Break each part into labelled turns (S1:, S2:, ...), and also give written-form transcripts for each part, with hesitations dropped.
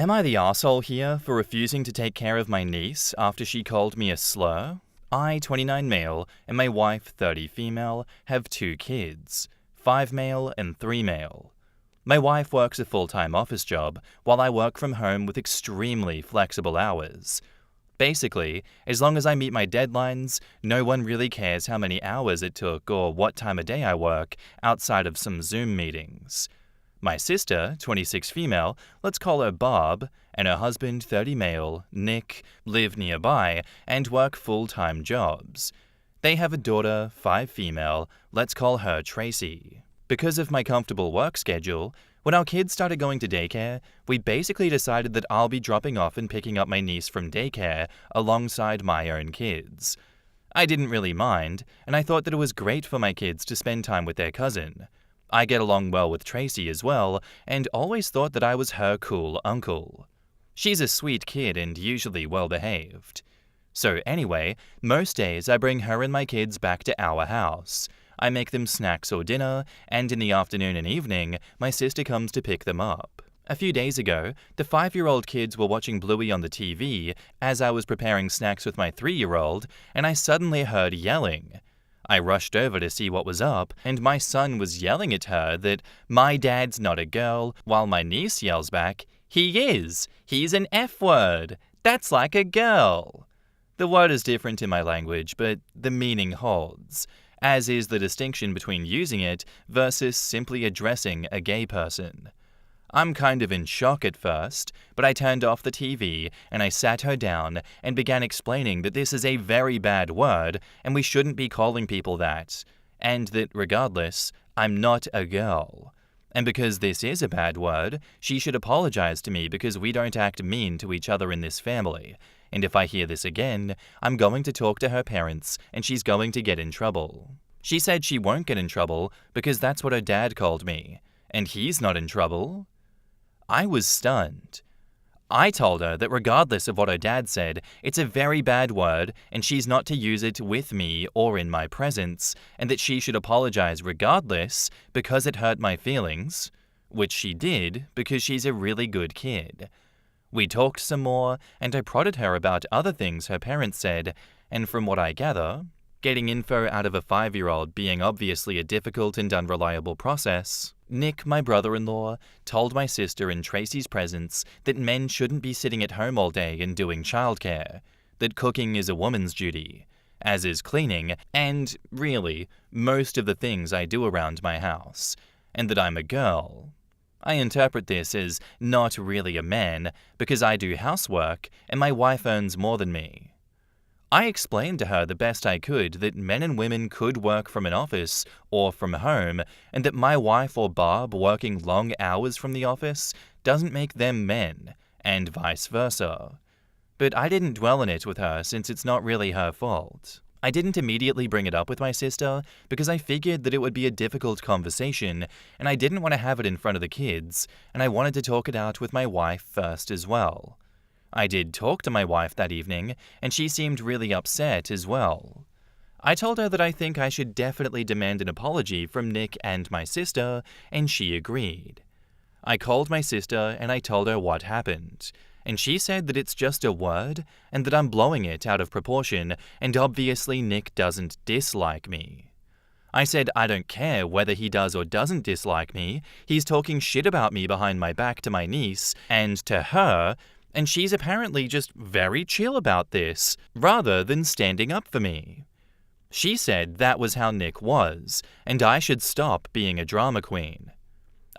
S1: Am I the asshole here for refusing to take care of my niece after she called me a slur? I, 29 male, and my wife, 30 female, have 2 kids, 5 male and 3 male. My wife works a full-time office job, while I work from home with extremely flexible hours. Basically, as long as I meet my deadlines, no one really cares how many hours it took or what time of day I work outside of some Zoom meetings. My sister, 26 female, let's call her Bob, and her husband, 30 male, Nick, live nearby and work full-time jobs. They have a daughter, 5 female, let's call her Tracy. Because of my comfortable work schedule, when our kids started going to daycare, we basically decided that I'll be dropping off and picking up my niece from daycare alongside my own kids. I didn't really mind, and I thought that it was great for my kids to spend time with their cousin. I get along well with Tracy as well, and always thought that I was her cool uncle. She's a sweet kid and usually well-behaved. So anyway, most days I bring her and my kids back to our house. I make them snacks or dinner, and in the afternoon and evening, my sister comes to pick them up. A few days ago, the 5-year-old kids were watching Bluey on the TV as I was preparing snacks with my 3-year-old, and I suddenly heard yelling. I rushed over to see what was up, and my son was yelling at her that my dad's not a girl, while my niece yells back, "He is! He's an F-word! That's like a girl!" The word is different in my language, but the meaning holds, as is the distinction between using it versus simply addressing a gay person. I'm kind of in shock at first, but I turned off the TV and I sat her down and began explaining that this is a very bad word and we shouldn't be calling people that, and that regardless, I'm not a girl. And because this is a bad word, she should apologize to me because we don't act mean to each other in this family. And if I hear this again, I'm going to talk to her parents and she's going to get in trouble. She said she won't get in trouble because that's what her dad called me, and he's not in trouble. I was stunned. I told her that regardless of what her dad said, it's a very bad word and she's not to use it with me or in my presence, and that she should apologize regardless because it hurt my feelings, which she did because she's a really good kid. We talked some more, and I prodded her about other things her parents said, and from what I gather, getting info out of a 5-year-old being obviously a difficult and unreliable process, Nick, my brother-in-law, told my sister in Tracy's presence that men shouldn't be sitting at home all day and doing childcare, that cooking is a woman's duty, as is cleaning, and, really, most of the things I do around my house, and that I'm a girl. I interpret this as not really a man because I do housework and my wife earns more than me. I explained to her the best I could that men and women could work from an office or from home, and that my wife or Bob working long hours from the office doesn't make them men, and vice versa. But I didn't dwell on it with her since it's not really her fault. I didn't immediately bring it up with my sister because I figured that it would be a difficult conversation, and I didn't want to have it in front of the kids, and I wanted to talk it out with my wife first as well. I did talk to my wife that evening, and she seemed really upset as well. I told her that I think I should definitely demand an apology from Nick and my sister, and she agreed. I called my sister and I told her what happened, and she said that it's just a word and that I'm blowing it out of proportion, and obviously Nick doesn't dislike me. I said I don't care whether he does or doesn't dislike me, he's talking shit about me behind my back to my niece and to her, and she's apparently just very chill about this, rather than standing up for me. She said that was how Nick was, and I should stop being a drama queen.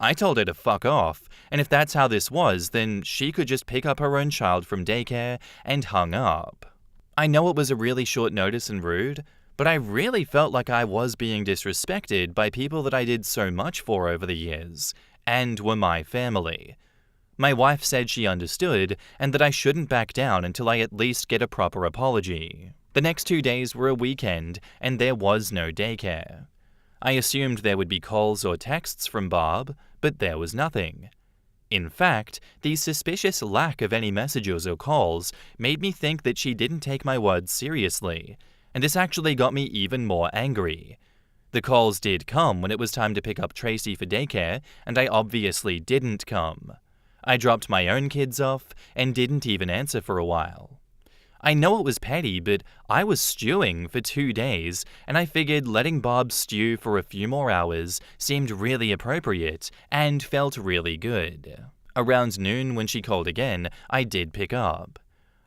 S1: I told her to fuck off, and if that's how this was, then she could just pick up her own child from daycare and hung up. I know it was a really short notice and rude, but I really felt like I was being disrespected by people that I did so much for over the years, and were my family. My wife said she understood, and that I shouldn't back down until I at least get a proper apology. The next 2 days were a weekend, and there was no daycare. I assumed there would be calls or texts from Bob, but there was nothing. In fact, the suspicious lack of any messages or calls made me think that she didn't take my words seriously, and this actually got me even more angry. The calls did come when it was time to pick up Tracy for daycare, and I obviously didn't come. I dropped my own kids off and didn't even answer for a while. I know it was petty, but I was stewing for 2 days, and I figured letting Bob stew for a few more hours seemed really appropriate and felt really good. Around noon, when she called again, I did pick up.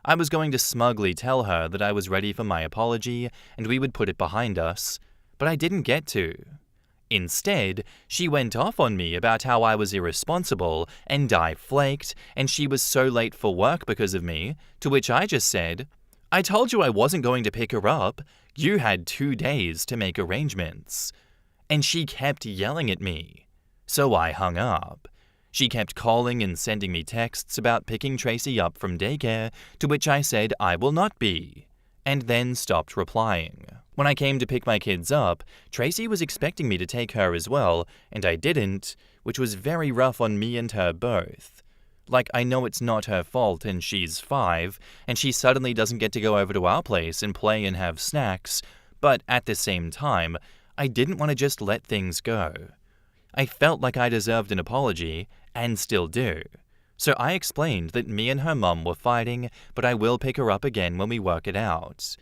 S1: I was going to smugly tell her that I was ready for my apology and we would put it behind us, but I didn't get to. Instead, she went off on me about how I was irresponsible and I flaked and she was so late for work because of me, to which I just said, "I told you I wasn't going to pick her up. You had 2 days to make arrangements." And she kept yelling at me. So I hung up. She kept calling and sending me texts about picking Tracy up from daycare, to which I said I will not be, and then stopped replying. When I came to pick my kids up, Tracy was expecting me to take her as well, and I didn't, which was very rough on me and her both. Like, I know it's not her fault and she's 5, and she suddenly doesn't get to go over to our place and play and have snacks, but at the same time, I didn't want to just let things go. I felt like I deserved an apology, and still do. So I explained that me and her mum were fighting, but I will pick her up again when we work it out.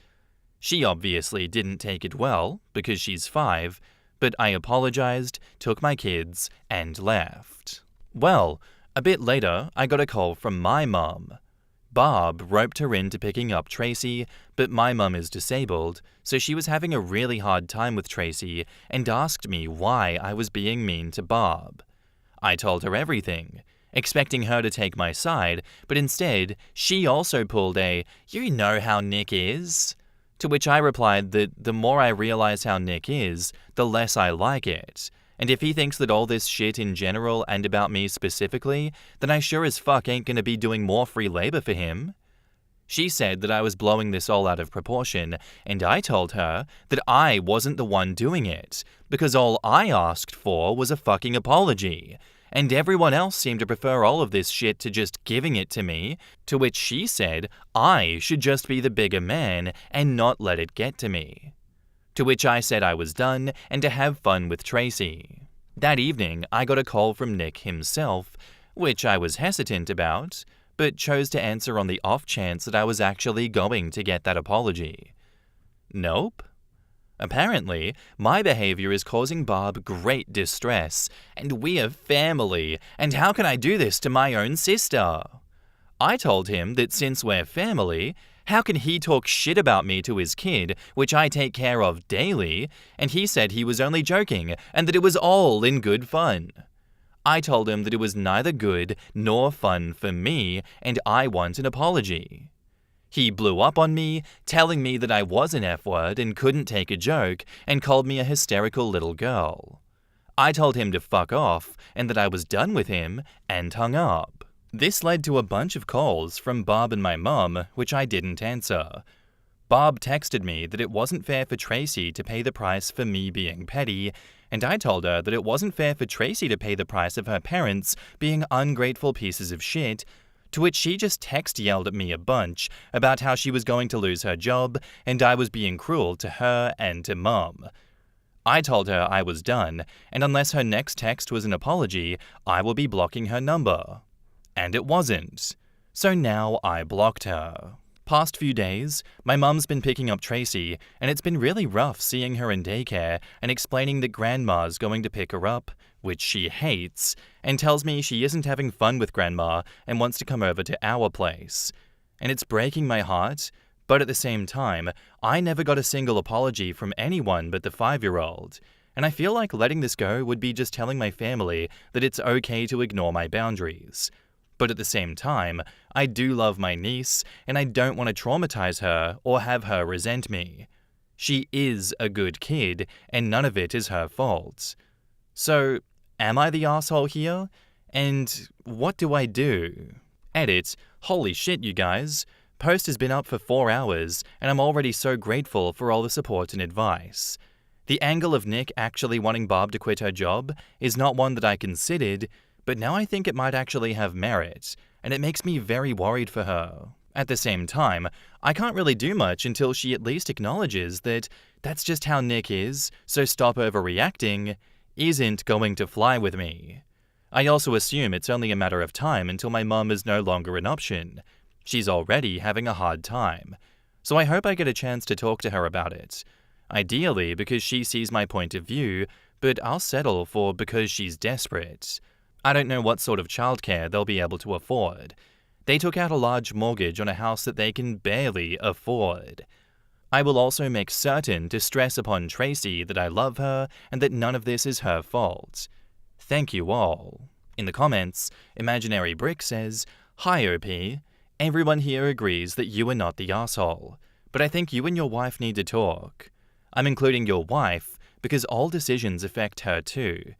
S1: She obviously didn't take it well, because she's 5, but I apologized, took my kids, and left. Well, a bit later, I got a call from my mum. Barb roped her into picking up Tracy, but my mum is disabled, so she was having a really hard time with Tracy and asked me why I was being mean to Barb. I told her everything, expecting her to take my side, but instead, she also pulled a, "You know how Nick is?" To which I replied that the more I realize how Nick is, the less I like it. And if he thinks that all this shit in general and about me specifically, then I sure as fuck ain't gonna be doing more free labor for him. She said that I was blowing this all out of proportion, and I told her that I wasn't the one doing it, because all I asked for was a fucking apology, and everyone else seemed to prefer all of this shit to just giving it to me, to which she said I should just be the bigger man and not let it get to me. To which I said I was done and to have fun with Tracy. That evening, I got a call from Nick himself, which I was hesitant about, but chose to answer on the off chance that I was actually going to get that apology. Nope. Apparently, my behavior is causing Barb great distress, and we are family, and how can I do this to my own sister? I told him that since we're family, how can he talk shit about me to his kid, which I take care of daily, and he said he was only joking and that it was all in good fun. I told him that it was neither good nor fun for me, and I want an apology. He blew up on me, telling me that I was an F-word and couldn't take a joke, and called me a hysterical little girl. I told him to fuck off, and that I was done with him, and hung up. This led to a bunch of calls from Bob and my mum, which I didn't answer. Bob texted me that it wasn't fair for Tracy to pay the price for me being petty, and I told her that it wasn't fair for Tracy to pay the price of her parents being ungrateful pieces of shit, to which she just text-yelled at me a bunch about how she was going to lose her job and I was being cruel to her and to Mum. I told her I was done, and unless her next text was an apology, I will be blocking her number. And it wasn't. So now I blocked her. Past few days, my mum's been picking up Tracy, and it's been really rough seeing her in daycare and explaining that Grandma's going to pick her up, which she hates, and tells me she isn't having fun with Grandma and wants to come over to our place. And it's breaking my heart, but at the same time, I never got a single apology from anyone but the 5-year-old, and I feel like letting this go would be just telling my family that it's okay to ignore my boundaries. But at the same time, I do love my niece, and I don't want to traumatize her or have her resent me. She is a good kid, and none of it is her fault. So, am I the asshole here? And what do I do? Edit, holy shit, you guys. Post has been up for 4 hours, and I'm already so grateful for all the support and advice. The angle of Nick actually wanting Bob to quit her job is not one that I considered, but now I think it might actually have merit, and it makes me very worried for her. At the same time, I can't really do much until she at least acknowledges that that's just how Nick is, so stop overreacting isn't going to fly with me. I also assume it's only a matter of time until my mum is no longer an option. She's already having a hard time. So I hope I get a chance to talk to her about it. Ideally because she sees my point of view, but I'll settle for because she's desperate. I don't know what sort of childcare they'll be able to afford. They took out a large mortgage on a house that they can barely afford. I will also make certain to stress upon Tracy that I love her and that none of this is her fault. Thank you all. In the comments, Imaginary Brick says, "Hi OP. Everyone here agrees that you are not the asshole, but I think you and your wife need to talk. I'm including your wife because all decisions affect her too.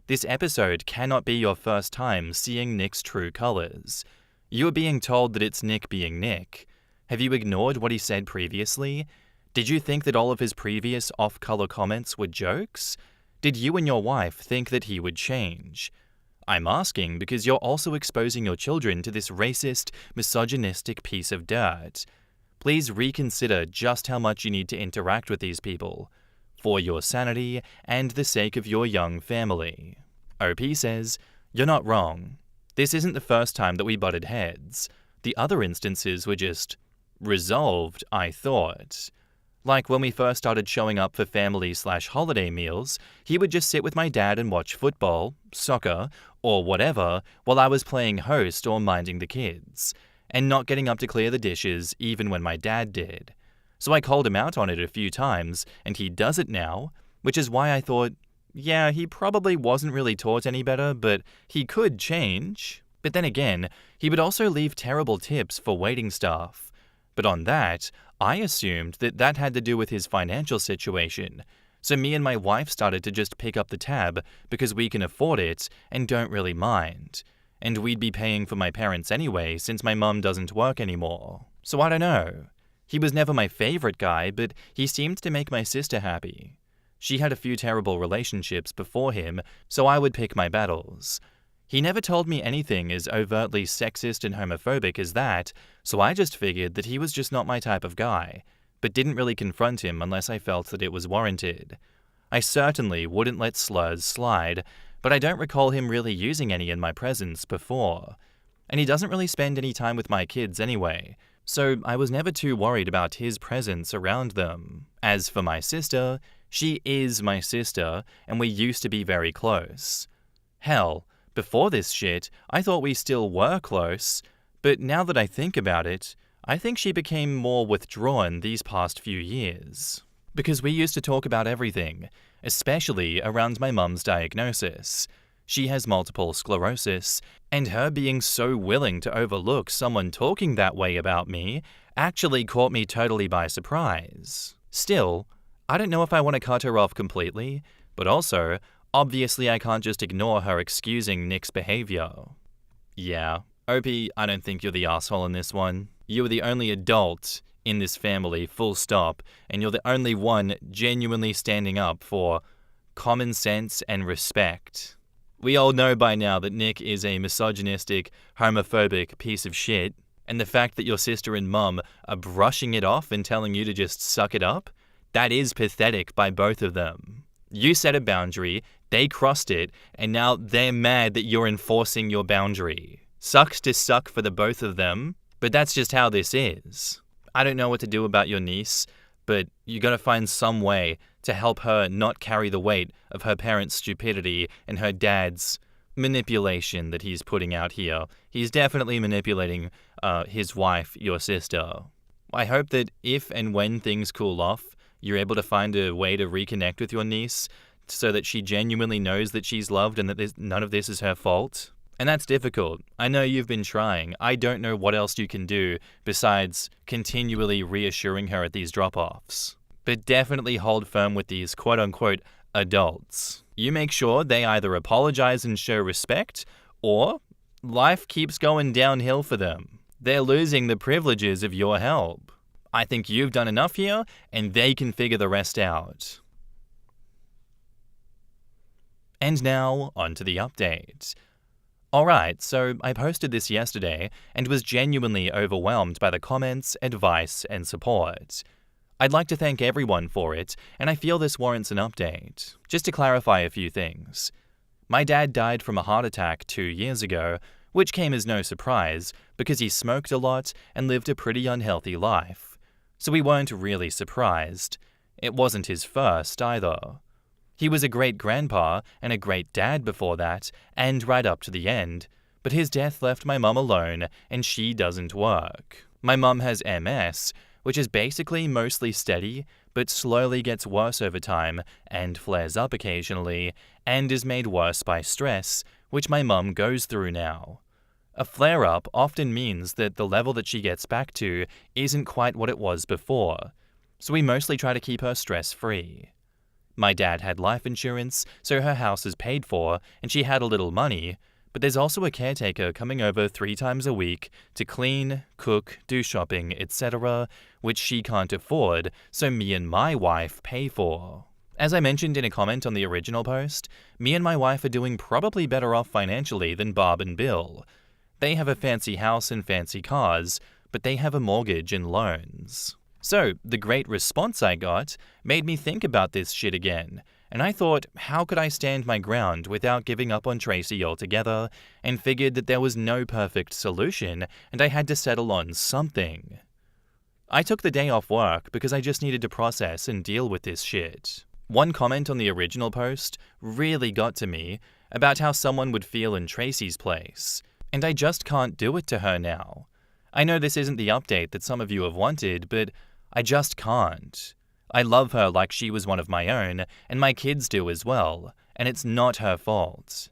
S1: This episode cannot be your first time seeing Nick's true colors. You are being told that it's Nick being Nick. Have you ignored what he said previously? Did you think that all of his previous off-color comments were jokes? Did you and your wife think that he would change? I'm asking because you're also exposing your children to this racist, misogynistic piece of dirt. Please reconsider just how much you need to interact with these people, for your sanity and the sake of your young family." OP says, "You're not wrong. This isn't the first time that we butted heads. The other instances were just resolved, I thought. Like when we first started showing up for family/holiday meals, he would just sit with my dad and watch football, soccer, or whatever while I was playing host or minding the kids, and not getting up to clear the dishes even when my dad did. So I called him out on it a few times, and he does it now, which is why I thought, yeah, he probably wasn't really taught any better, but he could change. But then again, he would also leave terrible tips for waiting staff. But on that, I assumed that that had to do with his financial situation. So me and my wife started to just pick up the tab because we can afford it and don't really mind. And we'd be paying for my parents anyway since my mum doesn't work anymore. So I don't know. He was never my favorite guy, but he seemed to make my sister happy. She had a few terrible relationships before him, so I would pick my battles. He never told me anything as overtly sexist and homophobic as that, so I just figured that he was just not my type of guy, but didn't really confront him unless I felt that it was warranted. I certainly wouldn't let slurs slide, but I don't recall him really using any in my presence before. And he doesn't really spend any time with my kids anyway, so I was never too worried about his presence around them. As for my sister, she is my sister, and we used to be very close. Hell, before this shit, I thought we still were close, but now that I think about it, I think she became more withdrawn these past few years. Because we used to talk about everything, especially around my mum's diagnosis. She has multiple sclerosis, and her being so willing to overlook someone talking that way about me actually caught me totally by surprise. Still, I don't know if I want to cut her off completely, but also, obviously I can't just ignore her excusing Nick's behavior. Yeah, Opie, I don't think you're the asshole in this one. You are the only adult in this family, full stop, and you're the only one genuinely standing up for common sense and respect. We all know by now that Nick is a misogynistic, homophobic piece of shit, and the fact that your sister and mum are brushing it off and telling you to just suck it up, that is pathetic by both of them. You set a boundary, they crossed it, and now they're mad that you're enforcing your boundary. Sucks to suck for the both of them, but that's just how this is. I don't know what to do about your niece, but you gotta find some way to help her not carry the weight of her parents' stupidity and her dad's manipulation that he's putting out here. He's definitely manipulating his wife, your sister. I hope that if and when things cool off, you're able to find a way to reconnect with your niece so that she genuinely knows that she's loved and that none of this is her fault. And that's difficult. I know you've been trying. I don't know what else you can do besides continually reassuring her at these drop-offs. But definitely hold firm with these quote-unquote adults. You make sure they either apologize and show respect, or life keeps going downhill for them. They're losing the privileges of your help. I think you've done enough here, and they can figure the rest out. And now, on to the update. Alright, so I posted this yesterday and was genuinely overwhelmed by the comments, advice, and support. I'd like to thank everyone for it, and I feel this warrants an update. Just to clarify a few things. My dad died from a heart attack 2 years ago, which came as no surprise because he smoked a lot and lived a pretty unhealthy life. So we weren't really surprised. It wasn't his first either. He was a great grandpa and a great dad before that, and right up to the end, but his death left my mum alone and she doesn't work. My mum has MS, which is basically mostly steady, but slowly gets worse over time and flares up occasionally, and is made worse by stress, which my mum goes through now. A flare-up often means that the level that she gets back to isn't quite what it was before, so we mostly try to keep her stress-free. My dad had life insurance, so her house is paid for, and she had a little money, but there's also a caretaker coming over 3 times a week to clean, cook, do shopping, etc., which she can't afford, so me and my wife pay for. As I mentioned in a comment on the original post, me and my wife are doing probably better off financially than Barb and Bill. They have a fancy house and fancy cars, but they have a mortgage and loans. So, the great response I got made me think about this shit again, and I thought, how could I stand my ground without giving up on Tracy altogether, and figured that there was no perfect solution, and I had to settle on something. I took the day off work because I just needed to process and deal with this shit. One comment on the original post really got to me about how someone would feel in Tracy's place, and I just can't do it to her now. I know this isn't the update that some of you have wanted, but I just can't. I love her like she was one of my own, and my kids do as well, and it's not her fault.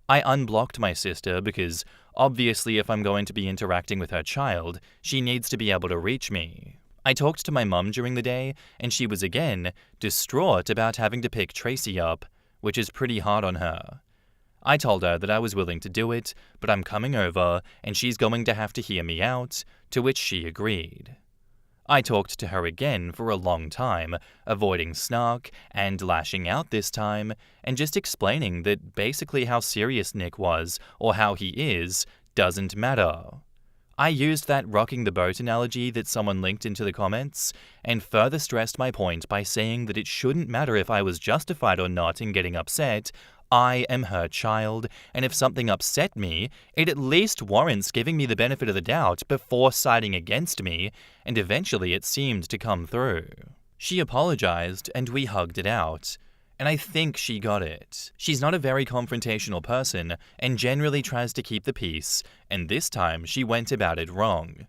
S1: I unblocked my sister because, obviously, if I'm going to be interacting with her child, she needs to be able to reach me. I talked to my mum during the day, and she was again distraught about having to pick Tracy up, which is pretty hard on her. I told her that I was willing to do it, but I'm coming over, and she's going to have to hear me out, to which she agreed. I talked to her again for a long time, avoiding snark and lashing out this time, and just explaining that basically how serious Nick was, or how he is, doesn't matter. I used that rocking the boat analogy that someone linked into the comments, and further stressed my point by saying that it shouldn't matter if I was justified or not in getting upset. I am her child, and if something upset me, it at least warrants giving me the benefit of the doubt before siding against me, and eventually it seemed to come through. She apologized, and we hugged it out, and I think she got it. She's not a very confrontational person, and generally tries to keep the peace, and this time she went about it wrong.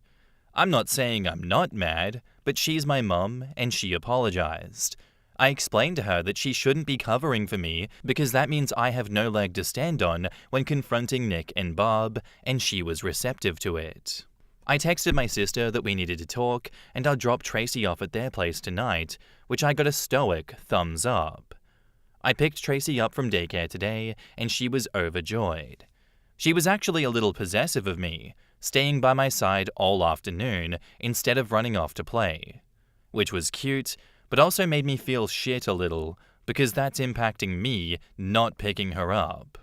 S1: I'm not saying I'm not mad, but she's my mum, and she apologized. I explained to her that she shouldn't be covering for me because that means I have no leg to stand on when confronting Nick and Barb, and she was receptive to it. I texted my sister that we needed to talk, and I'll drop Tracy off at their place tonight, which I got a stoic thumbs up. I picked Tracy up from daycare today, and she was overjoyed. She was actually a little possessive of me, staying by my side all afternoon instead of running off to play, which was cute, but also made me feel shit a little, because that's impacting me not picking her up.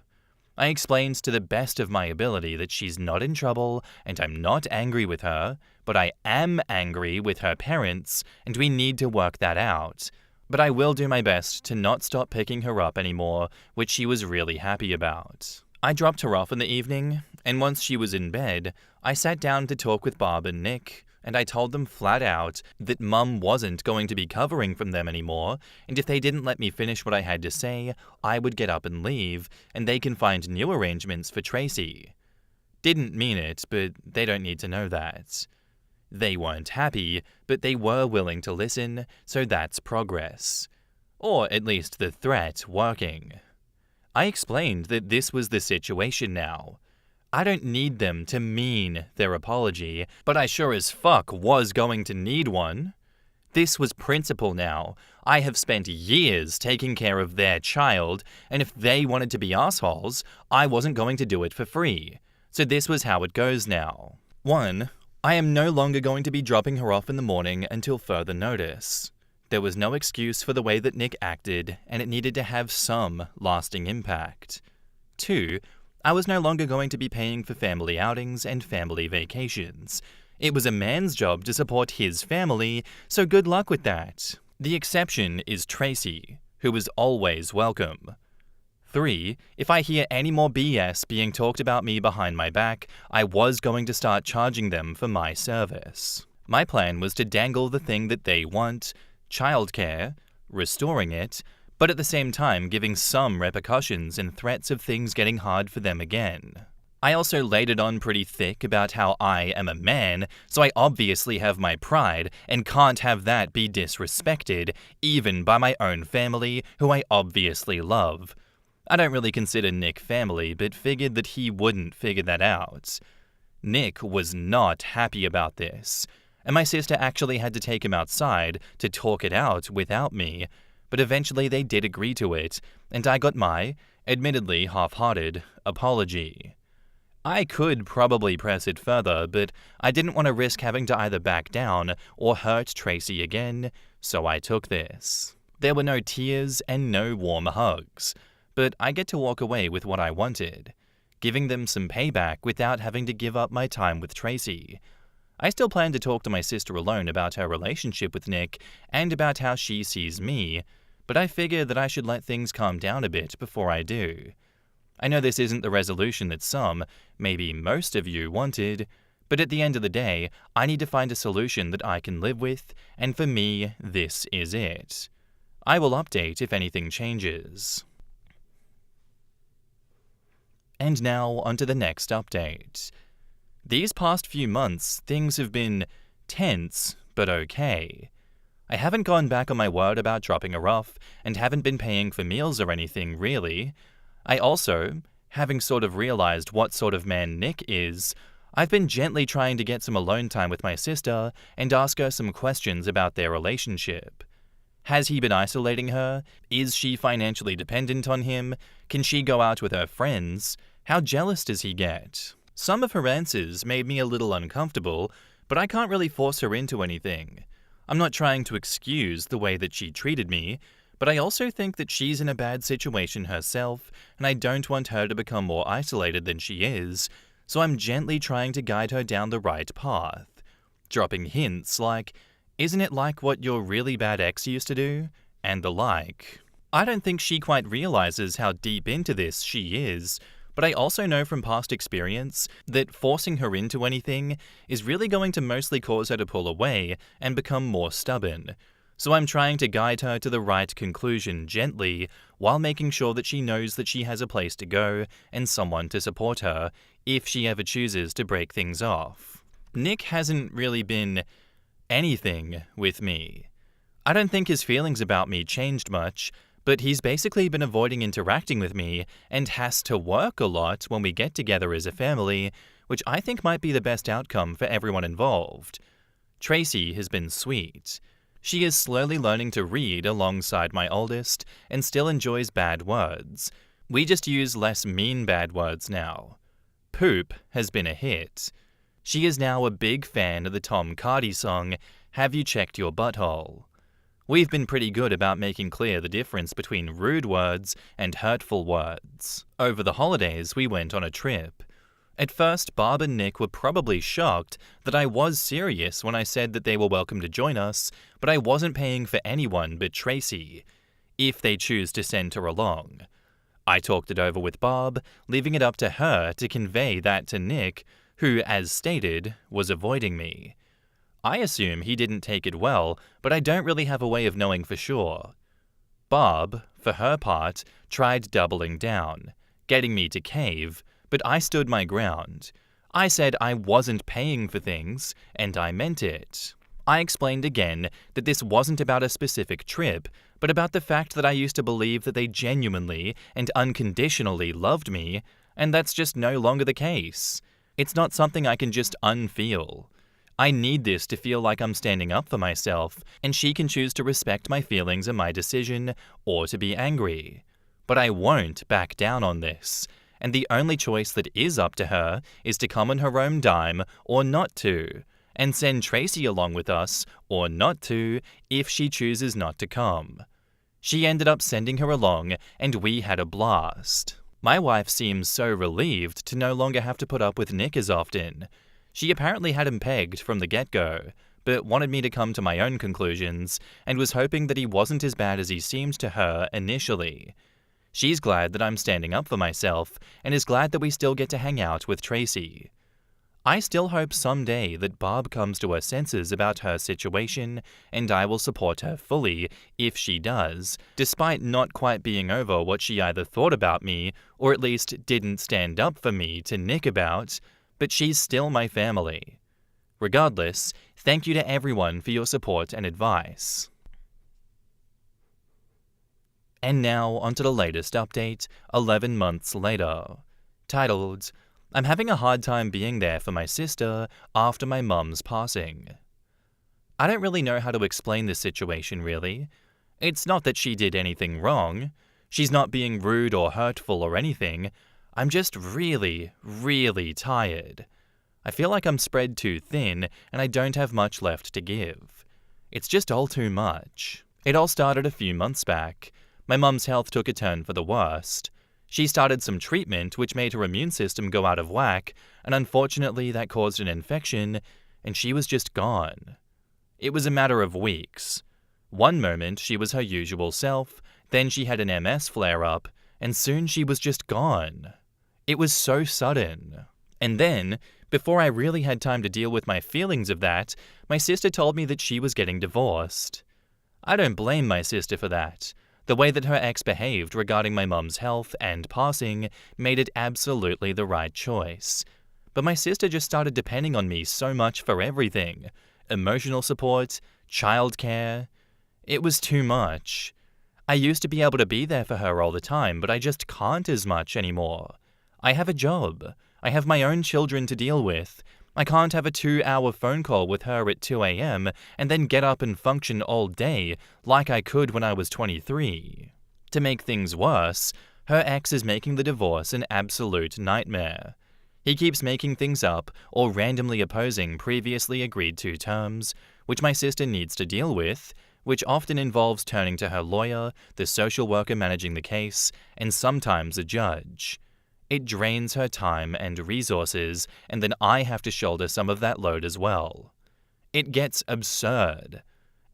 S1: I explained to the best of my ability that she's not in trouble, and I'm not angry with her, but I am angry with her parents, and we need to work that out. But I will do my best to not stop picking her up anymore, which she was really happy about. I dropped her off in the evening, and once she was in bed, I sat down to talk with Barb and Nick, and I told them flat out that Mum wasn't going to be covering from them anymore, and if they didn't let me finish what I had to say, I would get up and leave, and they can find new arrangements for Tracy. Didn't mean it, but they don't need to know that. They weren't happy, but they were willing to listen, so that's progress. Or at least the threat working. I explained that this was the situation now. I don't need them to mean their apology, but I sure as fuck was going to need one. This was principle now. I have spent years taking care of their child, and if they wanted to be assholes, I wasn't going to do it for free. So this was how it goes now. 1. I am no longer going to be dropping her off in the morning until further notice. There was no excuse for the way that Nick acted, and it needed to have some lasting impact. 2. I was no longer going to be paying for family outings and family vacations. It was a man's job to support his family, so good luck with that. The exception is Tracy, who was always welcome. 3. If I hear any more BS being talked about me behind my back, I was going to start charging them for my service. My plan was to dangle the thing that they want, childcare, restoring it, but at the same time giving some repercussions and threats of things getting hard for them again. I also laid it on pretty thick about how I am a man, so I obviously have my pride and can't have that be disrespected, even by my own family, who I obviously love. I don't really consider Nick family, but figured that he wouldn't figure that out. Nick was not happy about this, and my sister actually had to take him outside to talk it out without me, but eventually they did agree to it, and I got my, admittedly half-hearted, apology. I could probably press it further, but I didn't want to risk having to either back down or hurt Tracy again, so I took this. There were no tears and no warm hugs, but I get to walk away with what I wanted, giving them some payback without having to give up my time with Tracy. I still plan to talk to my sister alone about her relationship with Nick and about how she sees me, but I figure that I should let things calm down a bit before I do. I know this isn't the resolution that some, maybe most of you wanted, but at the end of the day, I need to find a solution that I can live with, and for me, this is it. I will update if anything changes. And now, onto the next update. These past few months, things have been tense, but okay. I haven't gone back on my word about dropping her off, and haven't been paying for meals or anything, really. I also, having sort of realized what sort of man Nick is, I've been gently trying to get some alone time with my sister and ask her some questions about their relationship. Has he been isolating her? Is she financially dependent on him? Can she go out with her friends? How jealous does he get? Some of her answers made me a little uncomfortable, but I can't really force her into anything. I'm not trying to excuse the way that she treated me, but I also think that she's in a bad situation herself, and I don't want her to become more isolated than she is, so I'm gently trying to guide her down the right path. Dropping hints like, "Isn't it like what your really bad ex used to do?" and the like. I don't think she quite realizes how deep into this she is, but I also know from past experience that forcing her into anything is really going to mostly cause her to pull away and become more stubborn. So I'm trying to guide her to the right conclusion gently, while making sure that she knows that she has a place to go and someone to support her if she ever chooses to break things off. Nick hasn't really been anything with me. I don't think his feelings about me changed much, but he's basically been avoiding interacting with me and has to work a lot when we get together as a family, which I think might be the best outcome for everyone involved. Tracy has been sweet. She is slowly learning to read alongside my oldest and still enjoys bad words. We just use less mean bad words now. Poop has been a hit. She is now a big fan of the Tom Cardy song, "Have You Checked Your Butthole?" We've been pretty good about making clear the difference between rude words and hurtful words. Over the holidays, we went on a trip. At first, Barb and Nick were probably shocked that I was serious when I said that they were welcome to join us, but I wasn't paying for anyone but Tracy, if they choose to send her along. I talked it over with Barb, leaving it up to her to convey that to Nick, who, as stated, was avoiding me. I assume he didn't take it well, but I don't really have a way of knowing for sure. Barb, for her part, tried doubling down, getting me to cave, but I stood my ground. I said I wasn't paying for things, and I meant it. I explained again that this wasn't about a specific trip, but about the fact that I used to believe that they genuinely and unconditionally loved me, and that's just no longer the case. It's not something I can just unfeel. I need this to feel like I'm standing up for myself, and she can choose to respect my feelings and my decision, or to be angry. But I won't back down on this, and the only choice that is up to her is to come on her own dime or not to, and send Tracy along with us or not to if she chooses not to come. She ended up sending her along, and we had a blast. My wife seems so relieved to no longer have to put up with Nick as often. She apparently had him pegged from the get-go, but wanted me to come to my own conclusions, and was hoping that he wasn't as bad as he seemed to her initially. She's glad that I'm standing up for myself and is glad that we still get to hang out with Tracy. I still hope someday that Barb comes to her senses about her situation, and I will support her fully if she does, despite not quite being over what she either thought about me or at least didn't stand up for me to nick about, but she's still my family. Regardless, thank you to everyone for your support and advice. And now onto the latest update, 11 months later, titled, I'm having a hard time being there for my sister after my mum's passing. I don't really know how to explain this situation, really. It's not that she did anything wrong. She's not being rude or hurtful or anything. I'm just really, really tired. I feel like I'm spread too thin and I don't have much left to give. It's just all too much. It all started a few months back. My mum's health took a turn for the worst. She started some treatment which made her immune system go out of whack, and unfortunately that caused an infection, and she was just gone. It was a matter of weeks. One moment she was her usual self, then she had an MS flare-up, and soon she was just gone. It was so sudden. And then, before I really had time to deal with my feelings of that, my sister told me that she was getting divorced. I don't blame my sister for that. The way that her ex behaved regarding my mum's health and passing made it absolutely the right choice. But my sister just started depending on me so much for everything. Emotional support, childcare. It was too much. I used to be able to be there for her all the time, but I just can't as much anymore. I have a job. I have my own children to deal with. I can't have a 2-hour phone call with her at 2 a.m. and then get up and function all day like I could when I was 23. To make things worse, her ex is making the divorce an absolute nightmare. He keeps making things up or randomly opposing previously agreed to terms, which my sister needs to deal with, which often involves turning to her lawyer, the social worker managing the case, and sometimes a judge. It drains her time and resources, and then I have to shoulder some of that load as well. It gets absurd.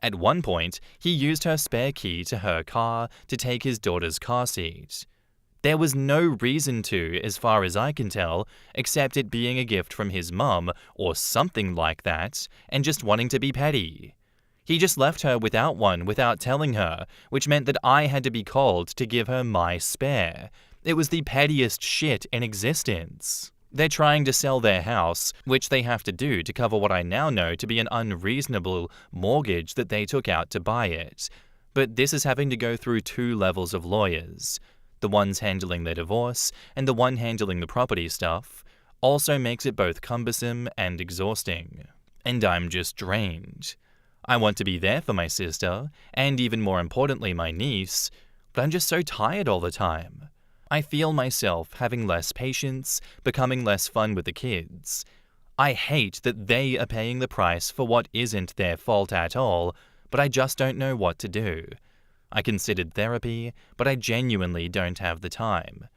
S1: At one point, he used her spare key to her car to take his daughter's car seat. There was no reason to, as far as I can tell, except it being a gift from his mum or something like that, and just wanting to be petty. He just left her without one without telling her, which meant that I had to be called to give her my spare. It was the pettiest shit in existence. They're trying to sell their house, which they have to do to cover what I now know to be an unreasonable mortgage that they took out to buy it. But this is having to go through 2 levels of lawyers. The ones handling their divorce and the one handling the property stuff also makes it both cumbersome and exhausting. And I'm just drained. I want to be there for my sister, and even more importantly my niece, but I'm just so tired all the time. I feel myself having less patience, becoming less fun with the kids. I hate that they are paying the price for what isn't their fault at all, but I just don't know what to do. I considered therapy, but I genuinely don't have the time.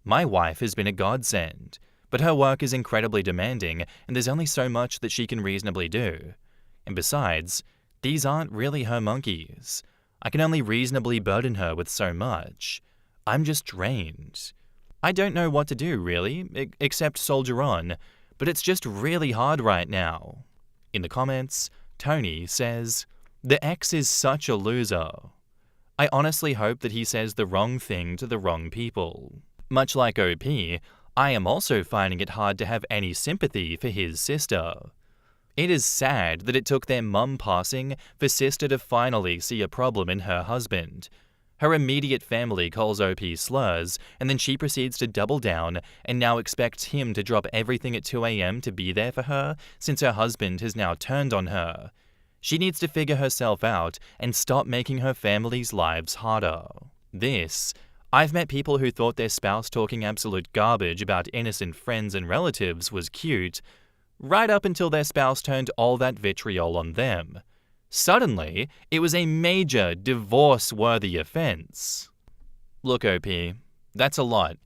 S1: My wife has been a godsend, but her work is incredibly demanding and there's only so much that she can reasonably do. And besides, these aren't really her monkeys. I can only reasonably burden her with so much. I'm just drained. I don't know what to do, really, except soldier on, but it's just really hard right now. In the comments, Tony says, "The ex is such a loser." I honestly hope that he says the wrong thing to the wrong people. Much like OP, I am also finding it hard to have any sympathy for his sister. It is sad that it took their mum passing for sister to finally see a problem in her husband. Her immediate family calls OP slurs, and then she proceeds to double down and now expects him to drop everything at 2 a.m. to be there for her since her husband has now turned on her. She needs to figure herself out and stop making her family's lives harder. I've met people who thought their spouse talking absolute garbage about innocent friends and relatives was cute, right up until their spouse turned all that vitriol on them. Suddenly, it was a major divorce-worthy offense. Look, OP, that's a lot,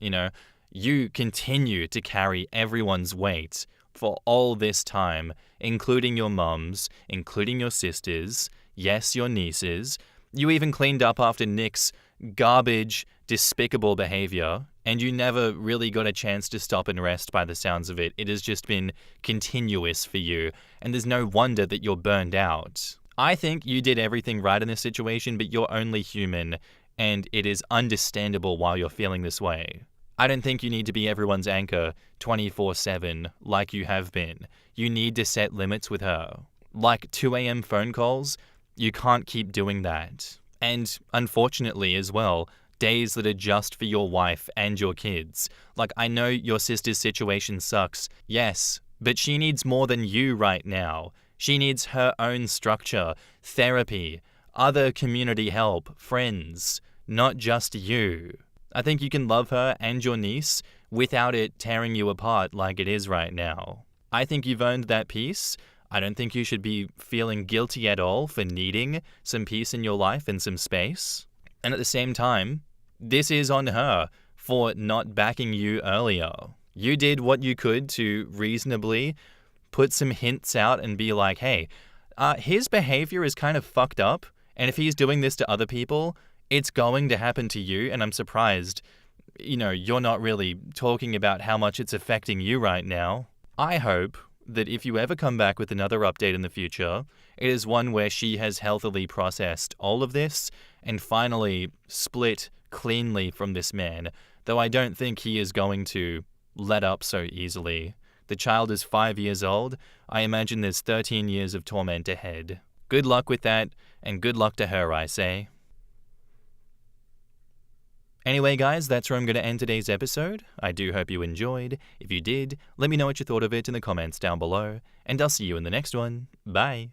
S1: You continue to carry everyone's weight for all this time, including your mums, including your sisters, yes, your nieces, You even cleaned up after Nick's garbage, despicable behavior, and you never really got a chance to stop and rest by the sounds of it. It has just been continuous for you, and there's no wonder that you're burned out. I think you did everything right in this situation, but you're only human, and it is understandable why you're feeling this way. I don't think you need to be everyone's anchor 24/7 like you have been. You need to set limits with her. Like 2 a.m. phone calls, you can't keep doing that. And unfortunately as well, days that are just for your wife and your kids. Like, I know your sister's situation sucks, yes, but she needs more than you right now. She needs her own structure, therapy, other community help, friends, not just you. I think you can love her and your niece without it tearing you apart like it is right now. I think you've earned that peace. I don't think you should be feeling guilty at all for needing some peace in your life and some space. And at the same time, this is on her for not backing you earlier. You did what you could to reasonably put some hints out and be like, hey, his behavior is kind of fucked up, and if he's doing this to other people, it's going to happen to you, and I'm surprised, you're not really talking about how much it's affecting you right now. I hope that if you ever come back with another update in the future, it is one where she has healthily processed all of this and finally split cleanly from this man, though I don't think he is going to let up so easily. The child is 5 years old. I imagine there's 13 years of torment ahead. Good luck with that, and good luck to her, I say. Anyway, guys, that's where I'm going to end today's episode. I do hope you enjoyed. If you did, let me know what you thought of it in the comments down below, and I'll see you in the next one. Bye.